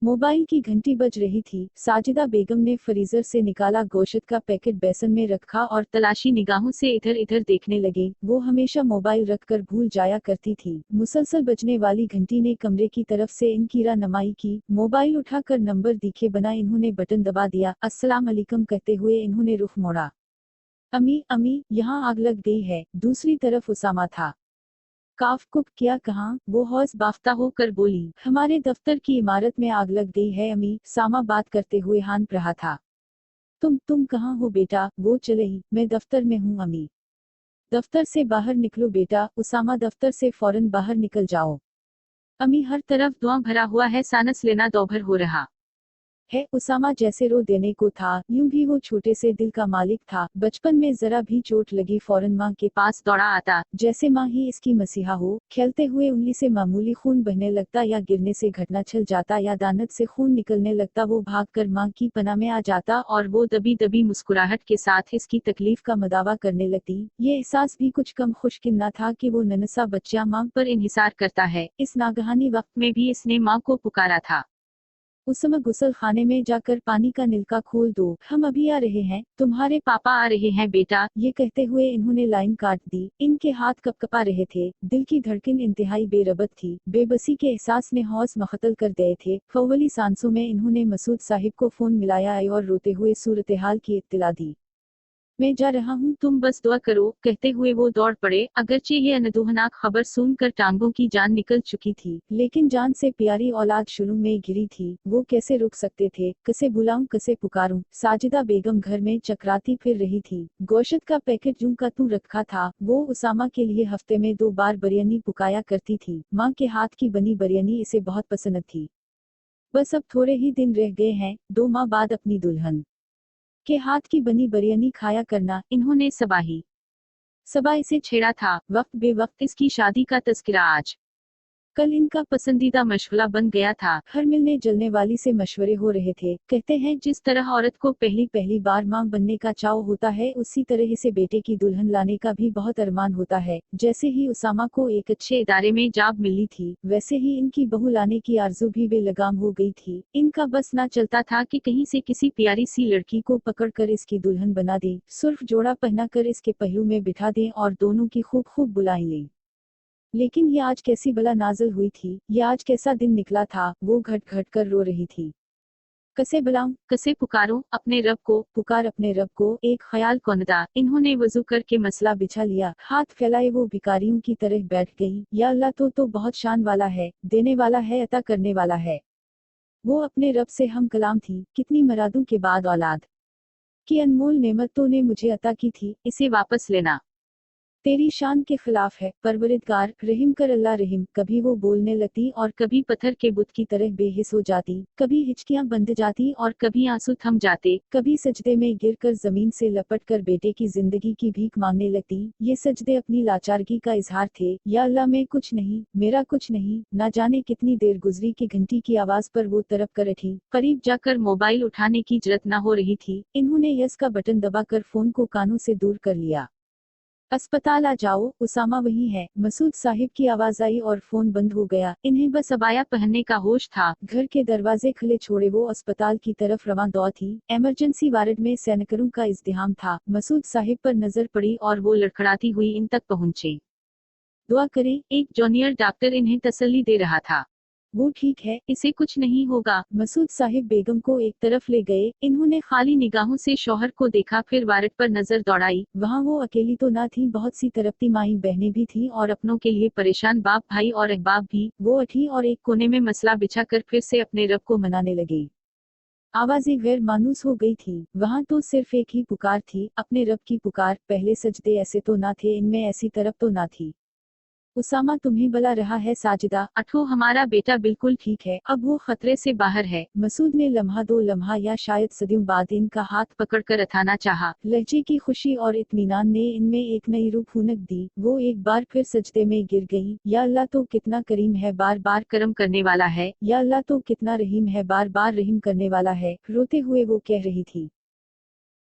Mobile की घंटी बज रही थी। साजिदा बेगम ने फ्रीजर से निकाला गोश्त का पैकेट, बेसन में रखा और तलाशी निगाहों से इधर इधर देखने लगे। वो हमेशा मोबाइल रखकर भूल जाया करती थी। मुसलसल बजने वाली घंटी ने कमरे की तरफ से इनकीरा नमाई की। मोबाइल उठाकर नंबर दिखे बना इन्होंने बटन दबा दिया। अस्सलाम अलैकुम कहते हुए इन्होंने रुख मोड़ा। अम्मी अम्मी, यहाँ आग लग गई है। दूसरी तरफ उसामा था। काफ कुप क्या कहाँ? वो हौस बाफ्ता होकर बोली। हमारे दफ्तर की इमारत में आग लग गई है अम्मी, सामा बात करते हुए हान रहा था। तुम कहाँ हो बेटा? वो चली, मैं दफ्तर में हूँ अम्मी। दफ्तर से बाहर निकलो बेटा। उसामा, दफ्तर से फौरन बाहर निकल जाओ। अम्मी, हर तरफ धुआं भरा हुआ है, सांस लेना दोभर हो रहा है। उसामा जैसे रो देने को था। यूं भी वो छोटे से दिल का मालिक था। बचपन में जरा भी चोट लगी फौरन माँ के पास दौड़ा आता, जैसे माँ ही इसकी मसीहा हो। खेलते हुए उंगली से मामूली खून बहने लगता या गिरने से घटना छल जाता या दानत से खून निकलने लगता, वो भागकर माँ की पनाह में आ जाता और वो दबी दबी मुस्कुराहट के साथ इसकी तकलीफ का मदावा करने लगती। ये एहसास भी कुछ कम खुशकिन न था कि वो नन्हा बच्चा माँ पर इन्हिसार करता है। इस नागहानी वक्त में भी इसने माँ को पुकारा था। उस समय गुसल खाने में जाकर पानी का नलका खोल दो, हम अभी आ रहे हैं, तुम्हारे पापा आ रहे हैं बेटा। ये कहते हुए इन्होंने लाइन काट दी। इनके हाथ कपकपा रहे थे, दिल की धड़कन इंतहाई बेरबत थी। बेबसी के एहसास ने हौस मखतल कर दिए थे। फौवली सांसों में इन्होंने मसूद साहिब को फोन मिलाया और रोते हुए सूरत हाल की इत्तला दी। मैं जा रहा हूँ, तुम बस दुआ करो, कहते हुए वो दौड़ पड़े। अगरचे ये अनदुहनाक खबर सुनकर टांगों की जान निकल चुकी थी, लेकिन जान से प्यारी औलाद शुरू में घिरी थी। वो कैसे रुक सकते थे? कसे बुलाऊं, कसे पुकारूं? साजिदा बेगम घर में चकराती फिर रही थी। गोश्त का पैकेट यूं का तू रखा था। वो उसामा के लिए हफ्ते में 2 बार बिरयानी पकाया करती थी। माँ के हाथ की बनी बिरयानी इसे बहुत पसंद थी। बस अब थोड़े ही दिन रह गए हैं, 2 माह बाद अपनी दुल्हन के हाथ की बनी बिरयानी खाया करना। इन्होंने सबा इसे छेड़ा था। वक्त बेवक्त इसकी शादी का तस्करा आज कल इनका पसंदीदा मशगला बन गया था। हर मिलने जलने वाली से मशवरे हो रहे थे। कहते हैं जिस तरह औरत को पहली बार मां बनने का चाव होता है, उसी तरह इसे बेटे की दुल्हन लाने का भी बहुत अरमान होता है। जैसे ही उसामा को एक अच्छे इदारे में जॉब मिली थी, वैसे ही इनकी बहू लाने की आरजू भी बेलगाम हो गई थी। इनका बस ना चलता था कि कहीं से किसी प्यारी सी लड़की को पकड़कर इसकी दुल्हन बना दें, सुर्ख जोड़ा पहनाकर इसके पहलू में बिठा दें और दोनों की खूब खूब बुलाई लें। लेकिन ये आज कैसी बला नाज़िल हुई थी? ये आज कैसा दिन निकला था? वो घट घट कर रो रही थी। कसे बुलाऊं, कसे पुकारूं? अपने रब को पुकार, अपने रब को। एक ख्याल कोनदा। इन्होंने वजू करके मसला बिछा लिया, हाथ फैलाए वो भिखारियों की तरह बैठ गई। या अल्लाह तो बहुत शान वाला है, देने वाला है, अता करने वाला है। वो अपने रब से हम कलाम थी। कितनी मरादों के बाद औलाद की अनमोल नेमतों ने मुझे अता की थी, इसे वापस लेना तेरी शान के खिलाफ है। परवरिदगार, रहीम कर अल्लाह रहीम। कभी वो बोलने लगती और कभी पत्थर के बुत की तरह बेहिस हो जाती, कभी हिचकियां बंध जाती और कभी आंसू थम जाते, कभी सजदे में गिरकर जमीन से लपट कर बेटे की जिंदगी की भीख मांगने लगती। ये सजदे अपनी लाचारगी का इजहार थे। या अल्लाह, मैं कुछ नहीं, मेरा कुछ नहीं। ना जाने कितनी देर गुजरी कि घंटी की आवाज पर वो तड़प कर उठी। करीब जाकर मोबाइल उठाने की जरत न हो रही थी। इन्होंने यस का बटन दबाकर फोन को कानों से दूर कर लिया। अस्पताल आ जाओ, उसामा वही है। मसूद साहिब की आवाज आई और फोन बंद हो गया। इन्हें बस अबाया पहनने का होश था। घर के दरवाजे खुले छोड़े वो अस्पताल की तरफ रवां दौड़ थी। इमरजेंसी वार्ड में सैनिकरों का इज़्दिहाम था। मसूद साहिब पर नजर पड़ी और वो लड़खड़ाती हुई इन तक पहुंचे। दुआ करें, एक जूनियर डॉक्टर इन्हें तसल्ली दे रहा था। वो ठीक है, इसे कुछ नहीं होगा। मसूद साहिब बेगम को एक तरफ ले गए। इन्होंने खाली निगाहों से शौहर को देखा, फिर वारड पर नजर दौड़ाई। वहाँ वो अकेली तो ना थी, बहुत सी तरफती माई बहनें भी थी और अपनों के लिए परेशान बाप भाई और अहबाब भी। वो उठी और एक कोने में मसला बिछाकर फिर से अपने रब को मनाने लगी। आवाजें गैर मानूस हो गई थी। वहाँ तो सिर्फ एक ही पुकार थी, अपने रब की पुकार। पहले सजदे ऐसे तो ना थे, इनमें ऐसी तरफ तो ना थी। उसामा, तुम्हें बुला रहा है साजिदा। अठो, हमारा बेटा बिल्कुल ठीक है, अब वो खतरे से बाहर है। मसूद ने लम्हा दो लम्हा या शायद सदियों बाद इनका हाथ पकड़कर अथाना चाहा। लहजे की खुशी और इत्मीनान ने इनमें एक नई रूह फूनक दी। वो एक बार फिर सजदे में गिर गई। या अल्लाह तो कितना करीम है, बार बार करम करने वाला है। या अल्लाह तो कितना रहीम है, बार बार रहीम करने वाला है। रोते हुए वो कह रही थी।